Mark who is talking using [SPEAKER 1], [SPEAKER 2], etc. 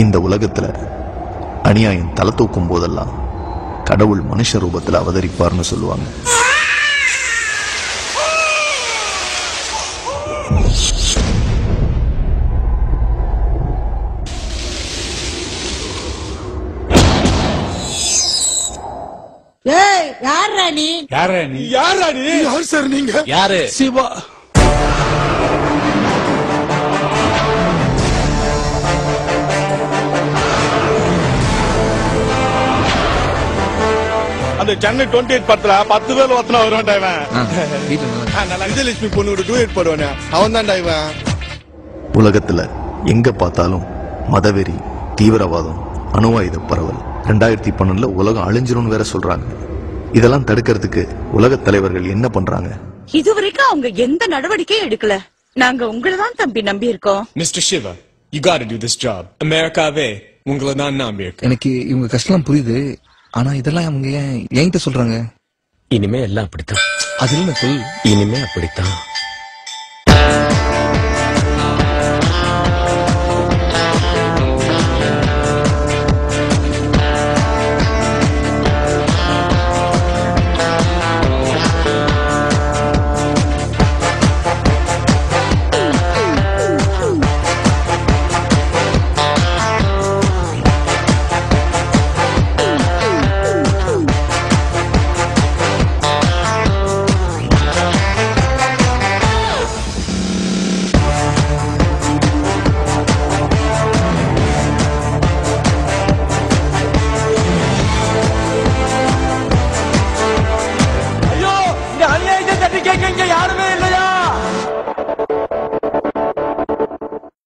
[SPEAKER 1] இந்த உலகத்துல அநியாயம் தலை தூக்கும் போதெல்லாம் கடவுள் மனுஷ ரூபத்துல அவதரிப்பார்னு சொல்லுவாங்க.
[SPEAKER 2] யார் சார் நீங்க?
[SPEAKER 3] யாரு?
[SPEAKER 2] சிவா. அந்த சென்னை 28 படத்துல 10 பேர் ஒத்தனா வருவான்டா இவன். விஜயலட்சுமி பொண்ணு டூயட் போடுவானே அவன் தான்டா இவன்.
[SPEAKER 1] உலகத்துல எங்க பார்த்தாலும் மதவெறி, தீவிரவாதம், அணு ஆயுத பரவல். 2012 உலகம் அழிஞ்சிரும்னு வேற சொல்றாங்க. இதெல்லாம் தடுக்கிறதுக்கு உலக தலைவர்கள் என்ன பண்றாங்க?
[SPEAKER 4] இதுவரைக்கும் அவங்க எந்த நடவடிக்கையும் எடுக்கல. நாங்க உங்களை தான் தம்பி நம்பி இருக்கோம்.
[SPEAKER 3] Mister Siva, you gotta do this job. அமெரிக்காவே உங்களை தான் நம்பி இருக்கு.
[SPEAKER 5] எனக்கு இவங்க கஷ்டம் புரியுது. ஆனா இதெல்லாம் அவங்க என்கிட்ட சொல்றாங்க.
[SPEAKER 6] இனிமே எல்லாம் அப்படித்தான்.
[SPEAKER 5] அது இல்ல சொல்.
[SPEAKER 6] இனிமே அப்படித்தான்.